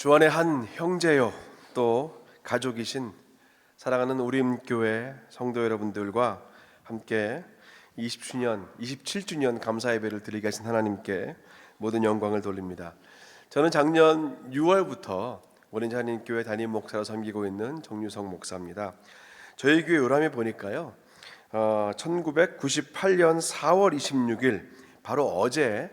주 안의 한 형제요 또 가족이신 사랑하는 우림교회 성도 여러분들과 함께 27주년 감사 예배를 드리게 하신 하나님께 모든 영광을 돌립니다. 저는 작년 6월부터 오렌지 한인교회 담임 목사로 섬기고 있는 정유성 목사입니다. 저희 교회 요람에 보니까요 1998년 4월 26일 바로 어제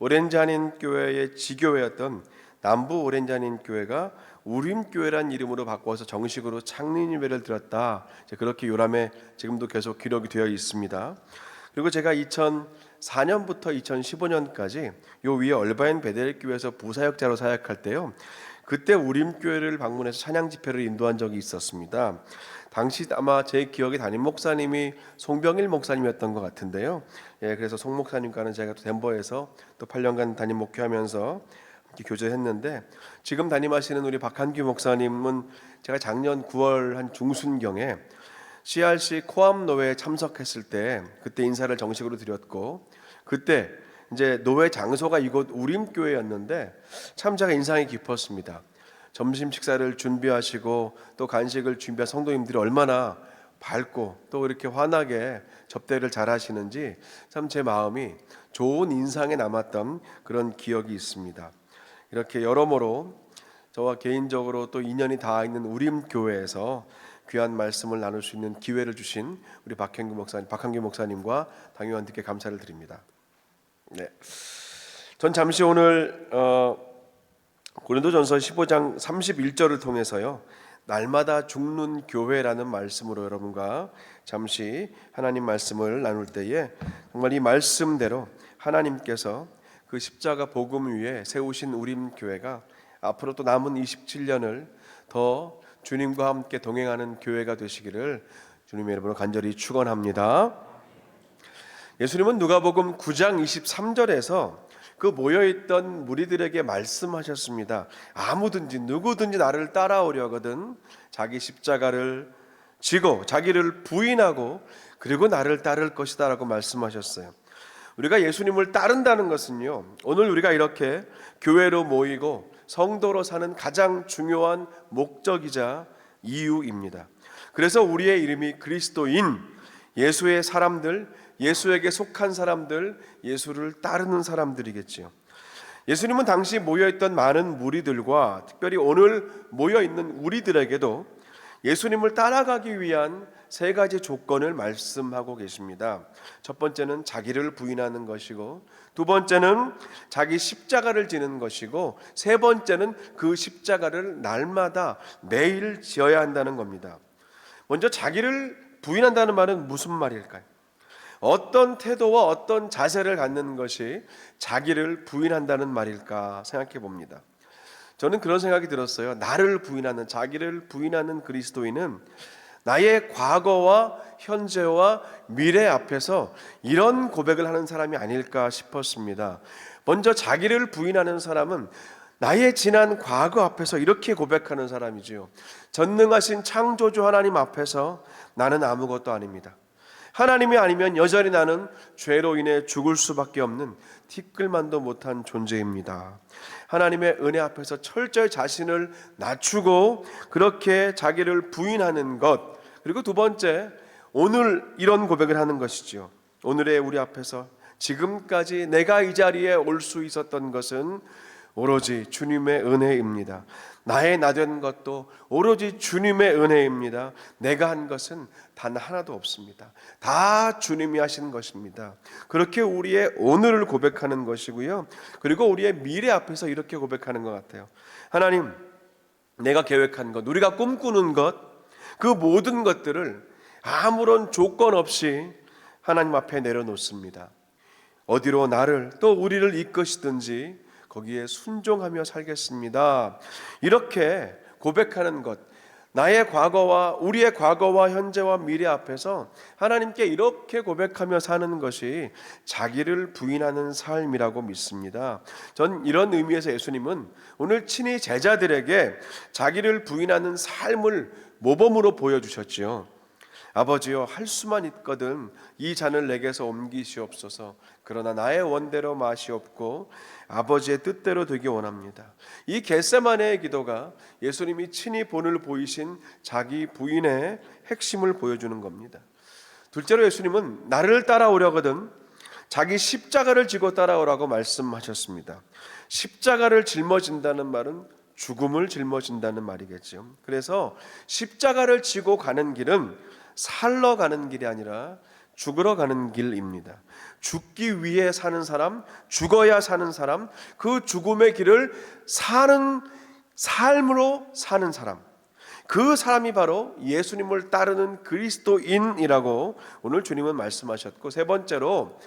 오렌지 한인교회의 지교회였던 남부 오렌지 한인교회가 우림교회란 이름으로 바꿔서 정식으로 창립 예배를 드렸다. 그렇게 요람에 지금도 계속 기록이 되어 있습니다. 그리고 제가 2004년부터 2015년까지 요 위에 얼바인 베델교회에서 부사역자로 사역할 때요, 그때 우림교회를 방문해서 찬양 집회를 인도한 적이 있었습니다. 당시 아마 제 기억에 담임 목사님이 송병일 목사님이었던 것 같은데요. 그래서 송 목사님과는 제가 또 덴버에서 또 8년간 담임 목회하면서 교제했는데, 지금 담임하시는 우리 박한규 목사님은 제가 작년 9월 한 중순경에 CRC 코암 노회에 참석했을 때 그때 인사를 정식으로 드렸고, 그때 이제 노회 장소가 이곳 우림교회였는데 참 제가 인상이 깊었습니다. 점심 식사를 준비하시고 또 간식을 준비한 성도님들이 얼마나 밝고 또 이렇게 환하게 접대를 잘 하시는지 참 제 마음이 좋은 인상에 남았던 그런 기억이 있습니다. 이렇게 여러모로 저와 개인적으로 또 인연이 닿아 있는 우림교회에서 귀한 말씀을 나눌 수 있는 기회를 주신 우리 박한규 목사님과 당회원들께 감사를 드립니다. 전 잠시 오늘 고린도전서 15장 31절을 통해서요, 날마다 죽는 교회라는 말씀으로 여러분과 잠시 하나님 말씀을 나눌 때에 정말 이 말씀대로 하나님께서 그 십자가 복음 위에 세우신 우림교회가 앞으로 또 남은 27년을 더 주님과 함께 동행하는 교회가 되시기를 주님의 이름으로 간절히 축원합니다. 예수님은 누가복음 9장 23절에서 그 모여있던 무리들에게 말씀하셨습니다. 아무든지 누구든지 나를 따라오려거든 자기 십자가를 지고 자기를 부인하고 그리고 나를 따를 것이다 라고 말씀하셨어요. 우리가 예수님을 따른다는 것은요, 오늘 우리가 이렇게 교회로 모이고 성도로 사는 가장 중요한 목적이자 이유입니다. 그래서 우리의 이름이 그리스도인, 예수의 사람들, 예수에게 속한 사람들, 예수를 따르는 사람들이겠지요. 예수님은 당시 모여있던 많은 무리들과 특별히 오늘 모여있는 우리들에게도 예수님을 따라가기 위한 세 가지 조건을 말씀하고 계십니다. 첫 번째는 자기를 부인하는 것이고, 두 번째는 자기 십자가를 지는 것이고, 세 번째는 그 십자가를 날마다 매일 지어야 한다는 겁니다. 먼저 자기를 부인한다는 말은 무슨 말일까요? 어떤 태도와 어떤 자세를 갖는 것이 자기를 부인한다는 말일까 생각해 봅니다. 저는 그런 생각이 들었어요. 나를 부인하는, 자기를 부인하는 그리스도인은 나의 과거와 현재와 미래 앞에서 이런 고백을 하는 사람이 아닐까 싶었습니다. 먼저 자기를 부인하는 사람은 나의 지난 과거 앞에서 이렇게 고백하는 사람이지요. 전능하신 창조주 하나님 앞에서 나는 아무것도 아닙니다. 하나님이 아니면 여전히 나는 죄로 인해 죽을 수밖에 없는 티끌만도 못한 존재입니다. 하나님의 은혜 앞에서 철저히 자신을 낮추고 그렇게 자기를 부인하는 것, 그리고 두 번째, 오늘 이런 고백을 하는 것이지요. 오늘의 우리 앞에서 지금까지 내가 이 자리에 올 수 있었던 것은 오로지 주님의 은혜입니다. 나의 나 된 것도 오로지 주님의 은혜입니다. 내가 한 것은 단 하나도 없습니다. 다 주님이 하신 것입니다. 그렇게 우리의 오늘을 고백하는 것이고요. 그리고 우리의 미래 앞에서 이렇게 고백하는 것 같아요. 하나님, 내가 계획한 것, 우리가 꿈꾸는 것, 그 모든 것들을 아무런 조건 없이 하나님 앞에 내려놓습니다. 어디로 나를 또 우리를 이끄시든지 거기에 순종하며 살겠습니다. 이렇게 고백하는 것, 나의 과거와 우리의 과거와 현재와 미래 앞에서 하나님께 이렇게 고백하며 사는 것이 자기를 부인하는 삶이라고 믿습니다. 전 이런 의미에서 예수님은 오늘 친히 제자들에게 자기를 부인하는 삶을 모범으로 보여주셨지요. 아버지여, 할 수만 있거든 이 잔을 내게서 옮기시옵소서. 그러나 나의 원대로 마시옵고 아버지의 뜻대로 되기 원합니다. 이 겟세마네의 기도가 예수님이 친히 본을 보이신 자기 부인의 핵심을 보여주는 겁니다. 둘째로 예수님은 나를 따라오려거든 자기 십자가를 지고 따라오라고 말씀하셨습니다. 십자가를 짊어진다는 말은 죽음을 짊어진다는 말이겠죠. 그래서 십자가를 지고 가는 길은 살러 가는 길이 아니라 죽으러 가는 길입니다. 죽기 위해 사는 사람, 죽어야 사는 사람, 그 죽음의 길을 사는 삶으로 사는 사람, 그 사람이 바로 예수님을 따르는 그리스도인이라고 오늘 주님은 말씀하셨고, 세 번째로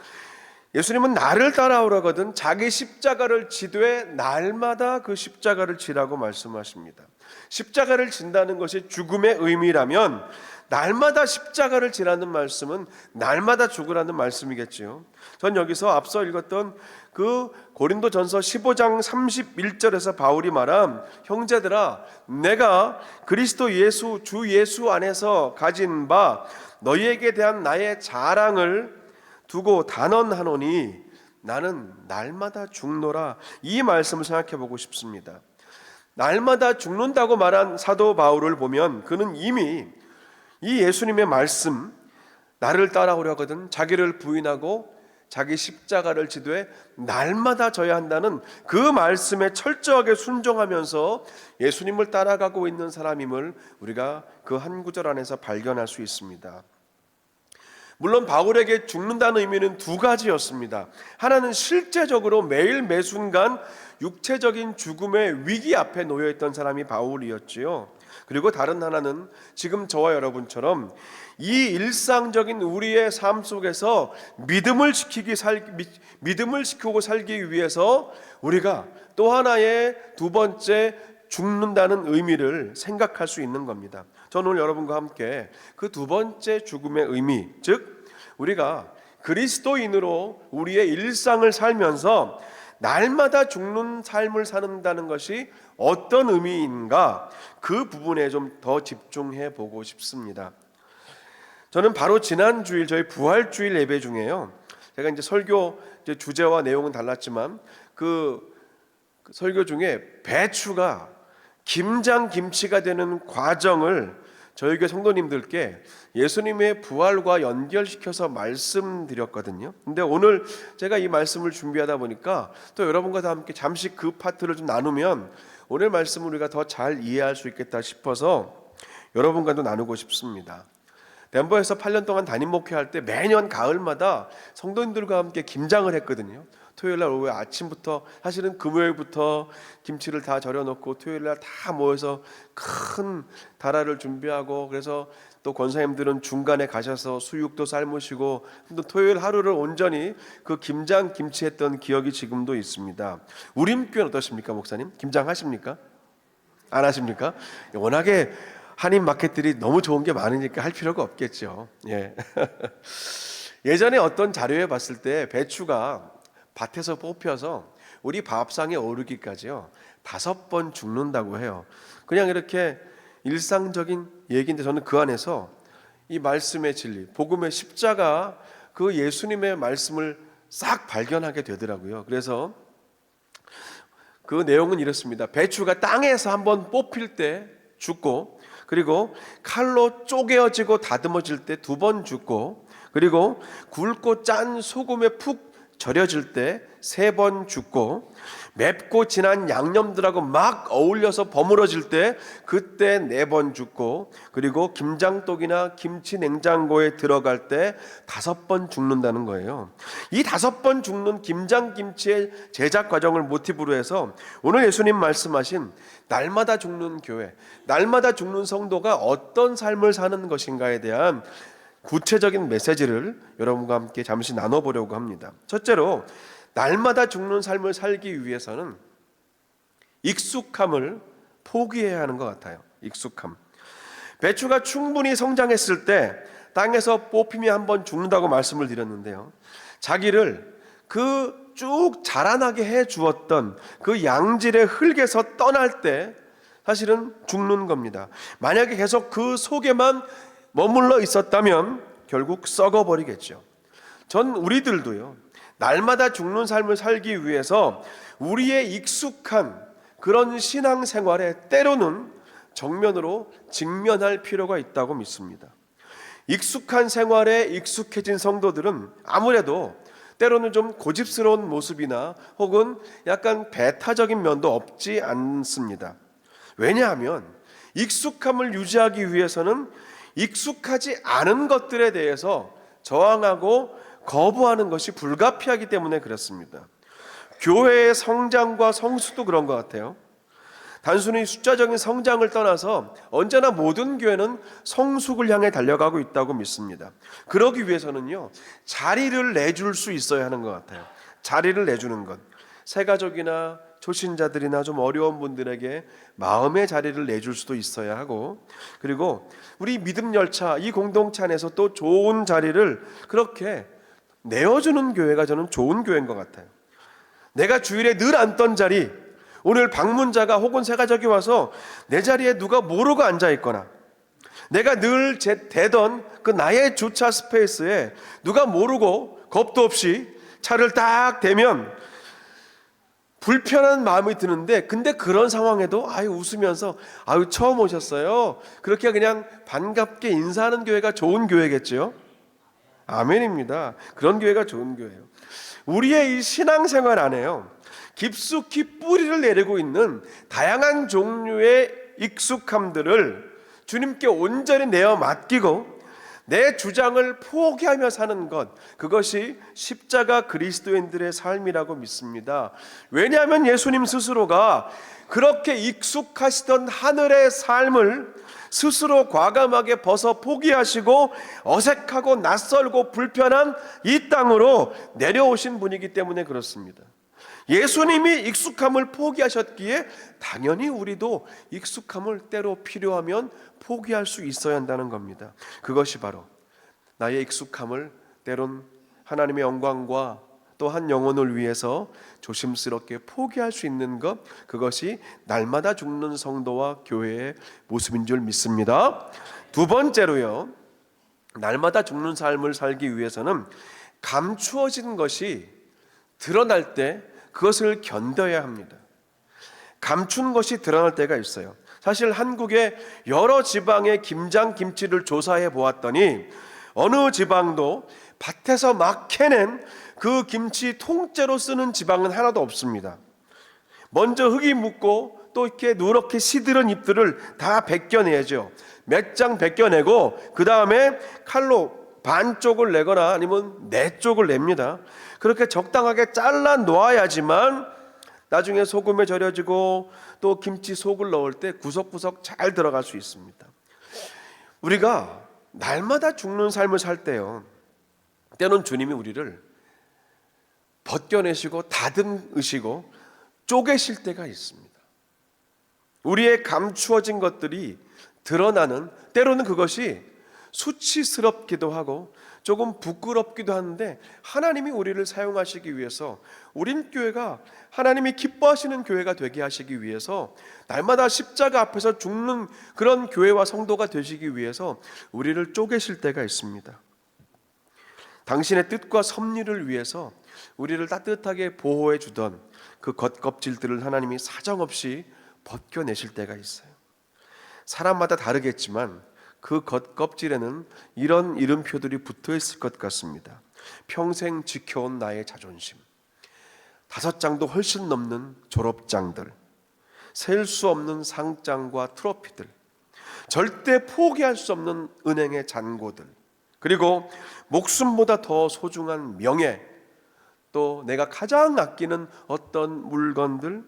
예수님은 나를 따라오라거든 자기 십자가를 지되 날마다 그 십자가를 지라고 말씀하십니다. 십자가를 진다는 것이 죽음의 의미라면 날마다 십자가를 지라는 말씀은 날마다 죽으라는 말씀이겠지요. 전 여기서 앞서 읽었던 그 고린도전서 15장 31절에서 바울이 말한 형제들아, 내가 그리스도 예수 주 예수 안에서 가진 바 너희에게 대한 나의 자랑을 두고 단언하노니 나는 날마다 죽노라, 이 말씀을 생각해 보고 싶습니다. 날마다 죽는다고 말한 사도 바울을 보면 그는 이미 이 예수님의 말씀, 나를 따라오려거든 자기를 부인하고 자기 십자가를 지되 날마다 져야 한다는 그 말씀에 철저하게 순종하면서 예수님을 따라가고 있는 사람임을 우리가 그 한 구절 안에서 발견할 수 있습니다. 물론 바울에게 죽는다는 의미는 두 가지였습니다. 하나는 실제적으로 매일 매순간 육체적인 죽음의 위기 앞에 놓여있던 사람이 바울이었지요. 그리고 다른 하나는 지금 저와 여러분처럼 이 일상적인 우리의 삶 속에서 믿음을 지키고 살기 위해서 우리가 또 하나의 두 번째 죽는다는 의미를 생각할 수 있는 겁니다. 저는 오늘 여러분과 함께 그 두 번째 죽음의 의미, 즉 우리가 그리스도인으로 우리의 일상을 살면서 날마다 죽는 삶을 산다는 것이 어떤 의미인가, 그 부분에 좀 더 집중해 보고 싶습니다. 저는 바로 지난 주일 저희 부활주일 예배 중에요, 제가 이제 설교 주제와 내용은 달랐지만 그 설교 중에 배추가 김장김치가 되는 과정을 저희 교회 성도님들께 예수님의 부활과 연결시켜서 말씀드렸거든요. 근데 오늘 제가 이 말씀을 준비하다 보니까 또 여러분과 다 함께 잠시 그 파트를 좀 나누면 오늘 말씀을 우리가 더 잘 이해할 수 있겠다 싶어서 여러분과도 나누고 싶습니다. 덴버에서 8년 동안 담임 목회할 때 매년 가을마다 성도님들과 함께 김장을 했거든요. 토요일날 오후 아침부터, 사실은 금요일부터 김치를 다 절여놓고 토요일날 다 모여서 큰 다라를 준비하고, 그래서 또 권사님들은 중간에 가셔서 수육도 삶으시고 또 토요일 하루를 온전히 그 김장 김치했던 기억이 지금도 있습니다. 우림교회는 어떠십니까, 목사님? 김장하십니까? 안 하십니까? 워낙에 한인 마켓들이 너무 좋은 게 많으니까 할 필요가 없겠죠. 예. 예전에 어떤 자료에 봤을 때 배추가 밭에서 뽑혀서 우리 밥상에 오르기까지요 5번 죽는다고 해요. 그냥 이렇게 일상적인 얘기인데 저는 그 안에서 이 말씀의 진리, 복음의 십자가, 그 예수님의 말씀을 싹 발견하게 되더라고요. 그래서 그 내용은 이렇습니다. 배추가 땅에서 한번 뽑힐 때 죽고, 그리고 칼로 쪼개어지고 다듬어질 때 2번 죽고, 그리고 굵고 짠 소금에 푹 절여질 때 3번 죽고, 맵고 진한 양념들하고 막 어울려서 버무러질 때 그때 4번 죽고, 그리고 김장독이나 김치 냉장고에 들어갈 때 5번 죽는다는 거예요. 이 5번 죽는 김장김치의 제작 과정을 모티브로 해서 오늘 예수님 말씀하신 날마다 죽는 교회, 날마다 죽는 성도가 어떤 삶을 사는 것인가에 대한 구체적인 메시지를 여러분과 함께 잠시 나눠보려고 합니다. 첫째로, 날마다 죽는 삶을 살기 위해서는 익숙함을 포기해야 하는 것 같아요. 익숙함. 배추가 충분히 성장했을 때 땅에서 뽑히면 한번 죽는다고 말씀을 드렸는데요, 자기를 그 쭉 자라나게 해 주었던 그 양질의 흙에서 떠날 때 사실은 죽는 겁니다. 만약에 계속 그 속에만 머물러 있었다면 결국 썩어버리겠죠. 전 우리들도요, 날마다 죽는 삶을 살기 위해서 우리의 익숙한 그런 신앙생활에 때로는 정면으로 직면할 필요가 있다고 믿습니다. 익숙한 생활에 익숙해진 성도들은 아무래도 때로는 좀 고집스러운 모습이나 혹은 약간 배타적인 면도 없지 않습니다. 왜냐하면 익숙함을 유지하기 위해서는 익숙하지 않은 것들에 대해서 저항하고 거부하는 것이 불가피하기 때문에 그렇습니다. 교회의 성장과 성수도 그런 것 같아요. 단순히 숫자적인 성장을 떠나서 언제나 모든 교회는 성숙을 향해 달려가고 있다고 믿습니다. 그러기 위해서는요, 자리를 내줄 수 있어야 하는 것 같아요. 자리를 내주는 것. 새가족이나 초신자들이나 좀 어려운 분들에게 마음의 자리를 내줄 수도 있어야 하고, 그리고 우리 믿음 열차 이 공동체 안에서 또 좋은 자리를 그렇게 내어주는 교회가 저는 좋은 교회인 것 같아요. 내가 주일에 늘 앉던 자리, 오늘 방문자가 혹은 새가족이 와서 내 자리에 누가 모르고 앉아있거나, 내가 늘 대던 그 나의 주차 스페이스에 누가 모르고 겁도 없이 차를 딱 대면 불편한 마음이 드는데, 근데 그런 상황에도 웃으면서 처음 오셨어요, 그렇게 그냥 반갑게 인사하는 교회가 좋은 교회겠죠. 아멘입니다. 그런 교회가 좋은 교회예요. 우리의 이 신앙생활 안에요, 깊숙이 뿌리를 내리고 있는 다양한 종류의 익숙함들을 주님께 온전히 내어 맡기고 내 주장을 포기하며 사는 것, 그것이 십자가 그리스도인들의 삶이라고 믿습니다. 왜냐하면 예수님 스스로가 그렇게 익숙하시던 하늘의 삶을 스스로 과감하게 벗어 포기하시고 어색하고 낯설고 불편한 이 땅으로 내려오신 분이기 때문에 그렇습니다. 예수님이 익숙함을 포기하셨기에 당연히 우리도 익숙함을 때로 필요하면 포기할 수 있어야 한다는 겁니다. 그것이 바로 나의 익숙함을 때론 하나님의 영광과 또 한 영혼을 위해서 조심스럽게 포기할 수 있는 것, 그것이 날마다 죽는 성도와 교회의 모습인 줄 믿습니다. 두 번째로요, 날마다 죽는 삶을 살기 위해서는 감추어진 것이 드러날 때 그것을 견뎌야 합니다. 감춘 것이 드러날 때가 있어요. 사실 한국의 여러 지방의 김장 김치를 조사해 보았더니 어느 지방도 밭에서 막 캐낸 그 김치 통째로 쓰는 지방은 하나도 없습니다. 먼저 흙이 묻고 또 이렇게 누렇게 시들은 잎들을 다 벗겨내죠. 몇 장 벗겨내고 그 다음에 칼로 반쪽을 내거나 아니면 네 쪽을 냅니다. 그렇게 적당하게 잘라 놓아야지만 나중에 소금에 절여지고 또 김치 속을 넣을 때 구석구석 잘 들어갈 수 있습니다. 우리가 날마다 죽는 삶을 살 때요, 때는 주님이 우리를 벗겨내시고 다듬으시고 쪼개실 때가 있습니다. 우리의 감추어진 것들이 드러나는, 때로는 그것이 수치스럽기도 하고 조금 부끄럽기도 하는데, 하나님이 우리를 사용하시기 위해서, 우린 교회가 하나님이 기뻐하시는 교회가 되게 하시기 위해서, 날마다 십자가 앞에서 죽는 그런 교회와 성도가 되시기 위해서 우리를 쪼개실 때가 있습니다. 당신의 뜻과 섭리를 위해서 우리를 따뜻하게 보호해 주던 그 겉껍질들을 하나님이 사정없이 벗겨내실 때가 있어요. 사람마다 다르겠지만 그 겉껍질에는 이런 이름표들이 붙어 있을 것 같습니다. 평생 지켜온 나의 자존심, 5장도 훨씬 넘는 졸업장들, 셀 수 없는 상장과 트로피들, 절대 포기할 수 없는 은행의 잔고들, 그리고 목숨보다 더 소중한 명예, 또 내가 가장 아끼는 어떤 물건들,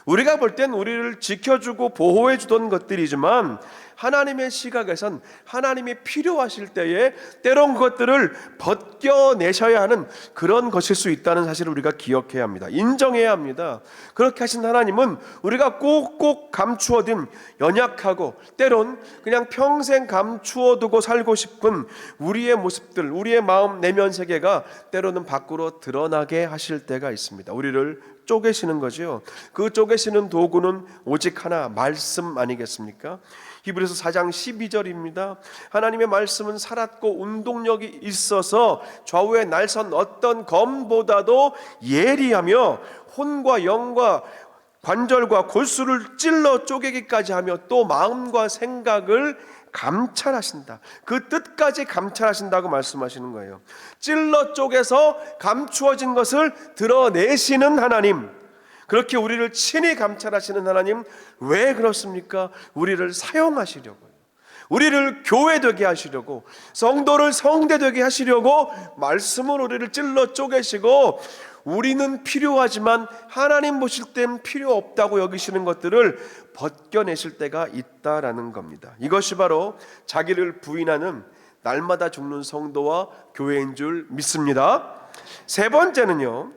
우리가 볼 땐 우리를 지켜주고 보호해 주던 것들이지만 하나님의 시각에선 하나님이 필요하실 때에 때론 그것들을 벗겨내셔야 하는 그런 것일 수 있다는 사실을 우리가 기억해야 합니다. 인정해야 합니다. 그렇게 하신 하나님은 우리가 꼭꼭 감추어둔 연약하고 때론 그냥 평생 감추어두고 살고 싶은 우리의 모습들, 우리의 마음 내면 세계가 때로는 밖으로 드러나게 하실 때가 있습니다. 우리를 쪼개시는 거죠. 그 쪼개시는 도구는 오직 하나, 말씀 아니겠습니까? 히브리서 4장 12절입니다. 하나님의 말씀은 살았고 운동력이 있어서 좌우에 날선 어떤 검보다도 예리하며 혼과 영과 관절과 골수를 찔러 쪼개기까지 하며 또 마음과 생각을 감찰하신다. 그 뜻까지 감찰하신다고 말씀하시는 거예요. 찔러 쪼개서 감추어진 것을 드러내시는 하나님, 그렇게 우리를 친히 감찰하시는 하나님, 왜 그렇습니까? 우리를 사용하시려고요. 우리를 교회되게 하시려고, 성도를 성대되게 하시려고 말씀으로 우리를 찔러 쪼개시고, 우리는 필요하지만 하나님 보실 땐 필요 없다고 여기시는 것들을 벗겨내실 때가 있다라는 겁니다. 이것이 바로 자기를 부인하는 날마다 죽는 성도와 교회인 줄 믿습니다. 세 번째는요,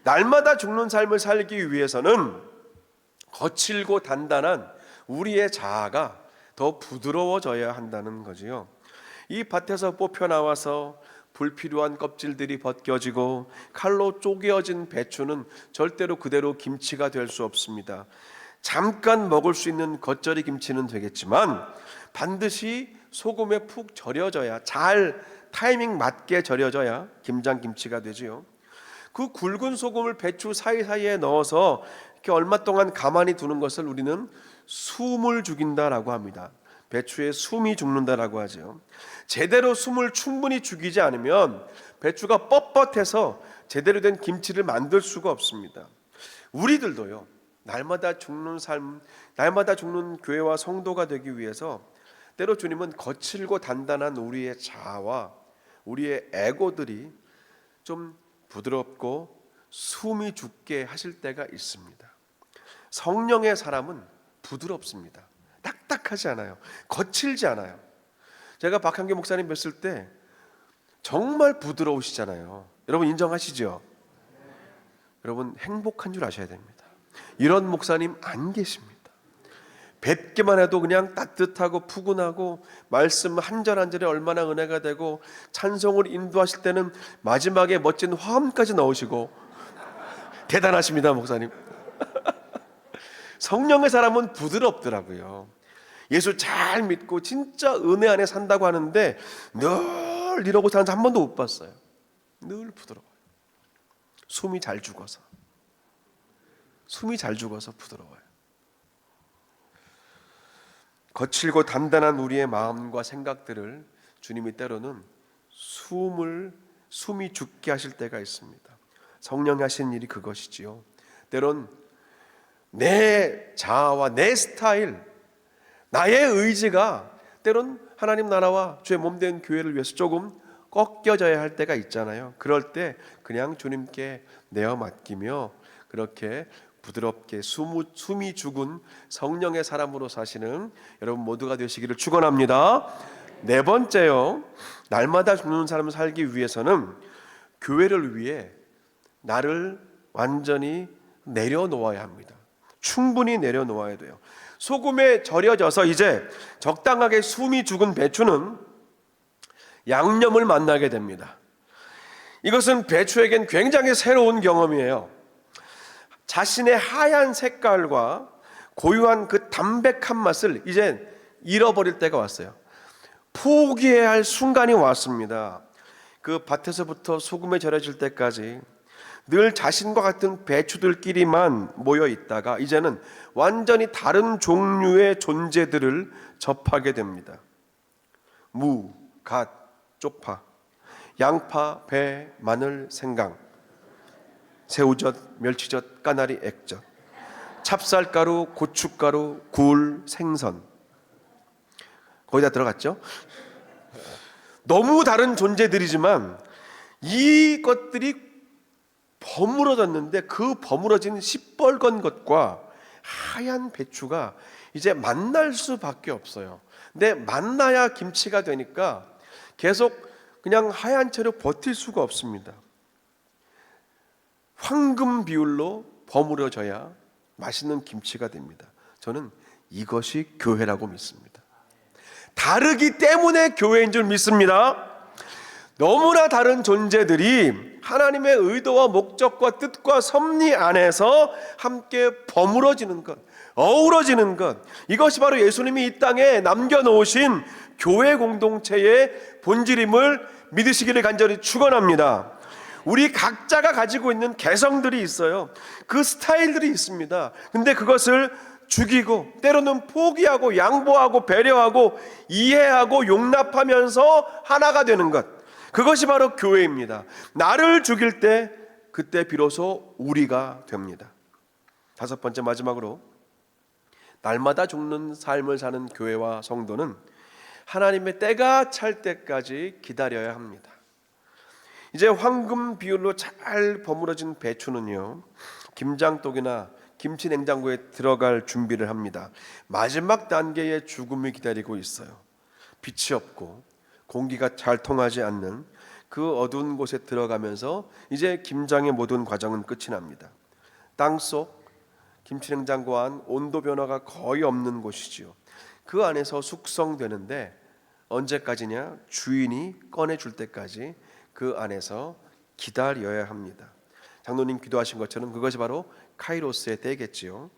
날마다 죽는 삶을 살기 위해서는 거칠고 단단한 우리의 자아가 더 부드러워져야 한다는 거지요. 이 밭에서 뽑혀 나와서 불필요한 껍질들이 벗겨지고 칼로 쪼개어진 배추는 절대로 그대로 김치가 될 수 없습니다. 잠깐 먹을 수 있는 겉절이 김치는 되겠지만 반드시 소금에 푹 절여져야, 잘 타이밍 맞게 절여져야 김장김치가 되지요. 그 굵은 소금을 배추 사이사이에 넣어서 이렇게 얼마 동안 가만히 두는 것을 우리는 숨을 죽인다라고 합니다. 배추에 숨이 죽는다라고 하죠. 제대로 숨을 충분히 죽이지 않으면 배추가 뻣뻣해서 제대로 된 김치를 만들 수가 없습니다. 우리들도요, 날마다 죽는 삶, 날마다 죽는 교회와 성도가 되기 위해서 때로 주님은 거칠고 단단한 우리의 자아와 우리의 에고들이 좀 부드럽고 숨이 죽게 하실 때가 있습니다. 성령의 사람은 부드럽습니다. 딱딱하지 않아요. 거칠지 않아요. 제가 박한규 목사님 뵀을 때 정말 부드러우시잖아요. 여러분 인정하시죠? 여러분 행복한 줄 아셔야 됩니다. 이런 목사님 안 계십니다. 뵙기만 해도 그냥 따뜻하고 푸근하고 말씀 한 절 한 절에 얼마나 은혜가 되고 찬송을 인도하실 때는 마지막에 멋진 화음까지 넣으시고 대단하십니다, 목사님. 성령의 사람은 부드럽더라고요. 예수 잘 믿고 진짜 은혜 안에 산다고 하는데 늘 이러고 사는 사람 한 번도 못 봤어요. 늘 부드러워요. 숨이 잘 죽어서 부드러워요. 거칠고 단단한 우리의 마음과 생각들을 주님이 때로는 숨이 죽게 하실 때가 있습니다. 성령이 하시는 일이 그것이지요. 때론 내 자아와 내 스타일, 나의 의지가 때론 하나님 나라와 주의 몸된 교회를 위해서 조금 꺾여져야 할 때가 있잖아요. 그럴 때 그냥 주님께 내어 맡기며 그렇게 부드럽게 숨이 죽은 성령의 사람으로 사시는 여러분 모두가 되시기를 축원합니다. 네 번째요, 날마다 죽는 삶을 살기 위해서는 교회를 위해 나를 완전히 내려놓아야 합니다. 충분히 내려놓아야 돼요. 소금에 절여져서 이제 적당하게 숨이 죽은 배추는 양념을 만나게 됩니다. 이것은 배추에겐 굉장히 새로운 경험이에요. 자신의 하얀 색깔과 고유한 그 담백한 맛을 이제 잃어버릴 때가 왔어요. 포기해야 할 순간이 왔습니다. 그 밭에서부터 소금에 절여질 때까지 늘 자신과 같은 배추들끼리만 모여 있다가 이제는 완전히 다른 종류의 존재들을 접하게 됩니다. 무, 갓, 쪽파, 양파, 배, 마늘, 생강, 새우젓, 멸치젓, 까나리, 액젓, 찹쌀가루, 고춧가루, 굴, 생선, 거의 다 들어갔죠? 너무 다른 존재들이지만 이것들이 버무러졌는데 그 버무러진 시뻘건 것과 하얀 배추가 이제 만날 수밖에 없어요. 근데 만나야 김치가 되니까 계속 그냥 하얀 채로 버틸 수가 없습니다. 황금 비율로 버무려져야 맛있는 김치가 됩니다. 저는 이것이 교회라고 믿습니다. 다르기 때문에 교회인 줄 믿습니다. 너무나 다른 존재들이 하나님의 의도와 목적과 뜻과 섭리 안에서 함께 버무러지는 것, 어우러지는 것, 이것이 바로 예수님이 이 땅에 남겨놓으신 교회 공동체의 본질임을 믿으시기를 간절히 축원합니다. 우리 각자가 가지고 있는 개성들이 있어요. 그 스타일들이 있습니다. 근데 그것을 죽이고 때로는 포기하고 양보하고 배려하고 이해하고 용납하면서 하나가 되는 것, 그것이 바로 교회입니다. 나를 죽일 때 그때 비로소 우리가 됩니다. 다섯 번째, 마지막으로 날마다 죽는 삶을 사는 교회와 성도는 하나님의 때가 찰 때까지 기다려야 합니다. 이제 황금 비율로 잘 버무러진 배추는요, 김장독이나 김치 냉장고에 들어갈 준비를 합니다. 마지막 단계의 죽음이 기다리고 있어요. 빛이 없고 공기가 잘 통하지 않는 그 어두운 곳에 들어가면서 이제 김장의 모든 과정은 끝이 납니다. 땅속 김치 냉장고 안 온도 변화가 거의 없는 곳이지요. 그 안에서 숙성되는데 언제까지냐? 주인이 꺼내줄 때까지 그 안에서 기다려야 합니다. 장로님 기도하신 것처럼 그것이 바로 카이로스의 때겠지요.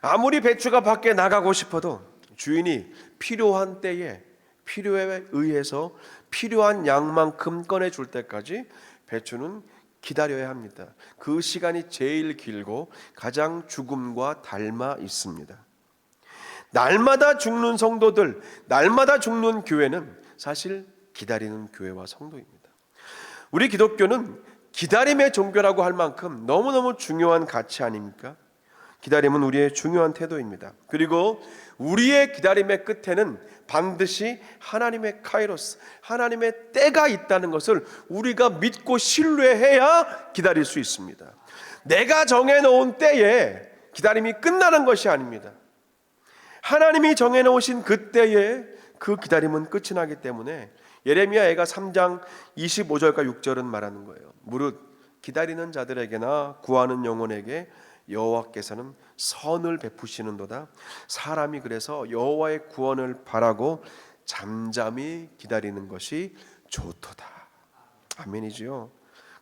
아무리 배추가 밖에 나가고 싶어도 주인이 필요한 때에 필요에 의해서 필요한 양만큼 꺼내줄 때까지 배추는 기다려야 합니다. 그 시간이 제일 길고 가장 죽음과 닮아 있습니다. 날마다 죽는 성도들, 날마다 죽는 교회는 사실 기다리는 교회와 성도입니다. 우리 기독교는 기다림의 종교라고 할 만큼 너무너무 중요한 가치 아닙니까? 기다림은 우리의 중요한 태도입니다. 그리고 우리의 기다림의 끝에는 반드시 하나님의 카이로스, 하나님의 때가 있다는 것을 우리가 믿고 신뢰해야 기다릴 수 있습니다. 내가 정해놓은 때에 기다림이 끝나는 것이 아닙니다. 하나님이 정해놓으신 그 때에 그 기다림은 끝이 나기 때문에 예레미야애가 3장 25절과 6절은 말하는 거예요. 무릇 기다리는 자들에게나 구하는 영혼에게 여호와께서는 선을 베푸시는도다. 사람이 그래서 여호와의 구원을 바라고 잠잠히 기다리는 것이 좋도다. 아멘이지요.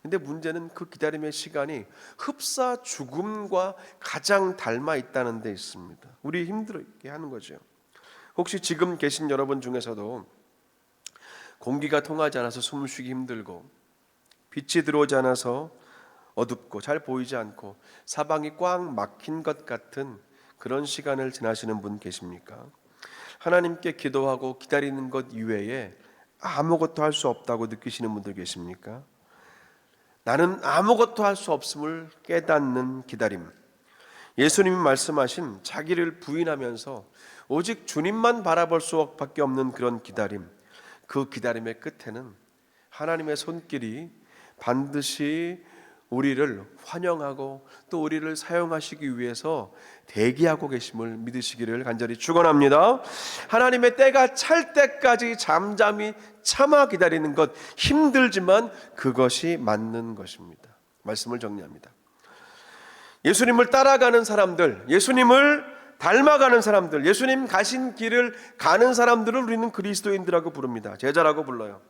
근데 문제는 그 기다림의 시간이 흡사 죽음과 가장 닮아 있다는 데 있습니다. 우리 힘들게 하는 거죠. 혹시 지금 계신 여러분 중에서도 공기가 통하지 않아서 숨을 쉬기 힘들고 빛이 들어오지 않아서 어둡고 잘 보이지 않고 사방이 꽉 막힌 것 같은 그런 시간을 지나시는 분 계십니까? 하나님께 기도하고 기다리는 것 이외에 아무것도 할 수 없다고 느끼시는 분들 계십니까? 나는 아무것도 할 수 없음을 깨닫는 기다림, 예수님이 말씀하신 자기를 부인하면서 오직 주님만 바라볼 수밖에 없는 그런 기다림, 그 기다림의 끝에는 하나님의 손길이 반드시 우리를 환영하고 또 우리를 사용하시기 위해서 대기하고 계심을 믿으시기를 간절히 축원합니다. 하나님의 때가 찰 때까지 잠잠히 참아 기다리는 것, 힘들지만 그것이 맞는 것입니다. 말씀을 정리합니다. 예수님을 따라가는 사람들, 예수님을 닮아가는 사람들, 예수님 가신 길을 가는 사람들을 우리는 그리스도인들이라고 부릅니다. 제자라고 불러요.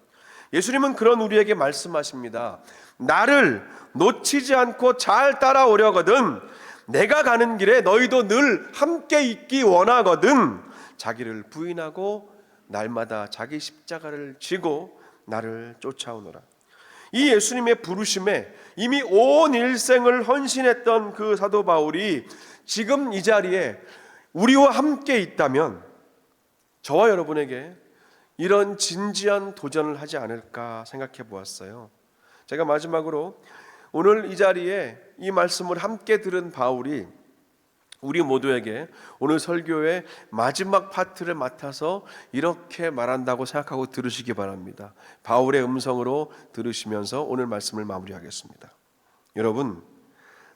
예수님은 그런 우리에게 말씀하십니다. 나를 놓치지 않고 잘 따라오려거든 내가 가는 길에 너희도 늘 함께 있기 원하거든 자기를 부인하고 날마다 자기 십자가를 지고 나를 쫓아오너라. 이 예수님의 부르심에 이미 온 일생을 헌신했던 그 사도 바울이 지금 이 자리에 우리와 함께 있다면 저와 여러분에게 이런 진지한 도전을 하지 않을까 생각해 보았어요. 제가 마지막으로 오늘 이 자리에 이 말씀을 함께 들은 바울이 우리 모두에게 오늘 설교의 마지막 파트를 맡아서 이렇게 말한다고 생각하고 들으시기 바랍니다. 바울의 음성으로 들으시면서 오늘 말씀을 마무리하겠습니다. 여러분,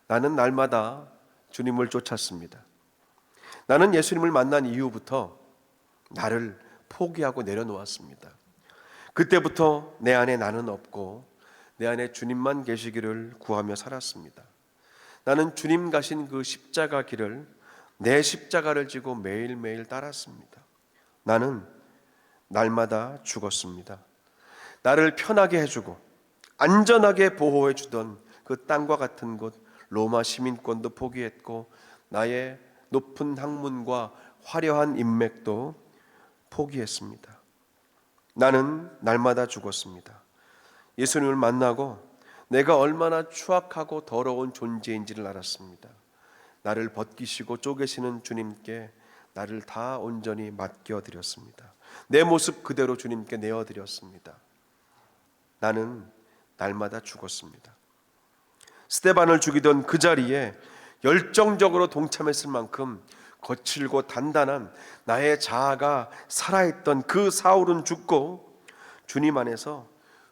나는 날마다 주님을 쫓았습니다. 나는 예수님을 만난 이후부터 나를 포기하고 내려놓았습니다. 그때부터 내 안에 나는 없고 내 안에 주님만 계시기를 구하며 살았습니다. 나는 주님 가신 그 십자가 길을, 내 십자가를 지고 매일매일 따랐습니다. 나는 날마다 죽었습니다. 나를 편하게 해주고 안전하게 보호해 주던 그 땅과 같은 곳 로마 시민권도 포기했고 나의 높은 학문과 화려한 인맥도 포기했습니다. 나는 날마다 죽었습니다. 예수님을 만나고 내가 얼마나 추악하고 더러운 존재인지를 알았습니다. 나를 벗기시고 쪼개시는 주님께 나를 다 온전히 맡겨드렸습니다. 내 모습 그대로 주님께 내어드렸습니다. 나는 날마다 죽었습니다. 스데반을 죽이던 그 자리에 열정적으로 동참했을 만큼 거칠고 단단한 나의 자아가 살아있던 그 사울은 죽고 주님 안에서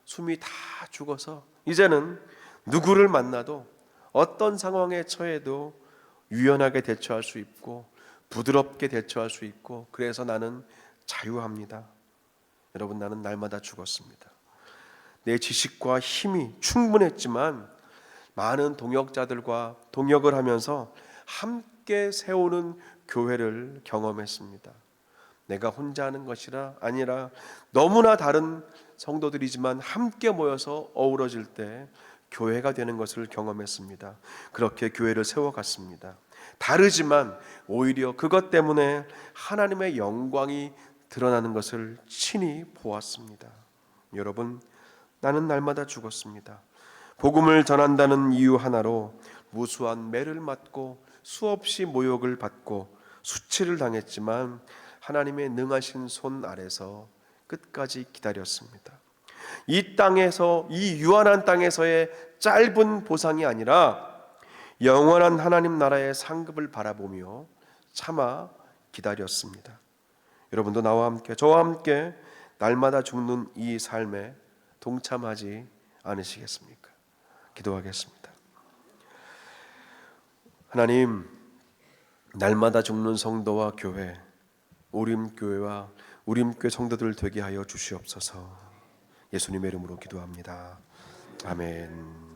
숨이 다 죽어서 이제는 누구를 만나도 어떤 상황에 처해도 유연하게 대처할 수 있고 부드럽게 대처할 수 있고 그래서 나는 자유합니다. 여러분, 나는 날마다 죽었습니다. 내 지식과 힘이 충분했지만 많은 동역자들과 동역을 하면서 함께 세우는 교회를 경험했습니다. 내가 혼자 하는 것이라 아니라 너무나 다른 성도들이지만 함께 모여서 어우러질 때 교회가 되는 것을 경험했습니다. 그렇게 교회를 세워갔습니다. 다르지만 오히려 그것 때문에 하나님의 영광이 드러나는 것을 친히 보았습니다. 여러분, 나는 날마다 죽었습니다. 복음을 전한다는 이유 하나로 무수한 매를 맞고 수없이 모욕을 받고 수치를 당했지만 하나님의 능하신 손 아래서 끝까지 기다렸습니다. 이 땅에서, 이 유한한 땅에서의 짧은 보상이 아니라 영원한 하나님 나라의 상급을 바라보며 참아 기다렸습니다. 여러분도 나와 함께, 저와 함께 날마다 죽는 이 삶에 동참하지 않으시겠습니까? 기도하겠습니다. 하나님, 날마다 죽는 성도와 교회, 우림교회와 우림교회 성도들 되게 하여 주시옵소서. 예수님의 이름으로 기도합니다. 아멘.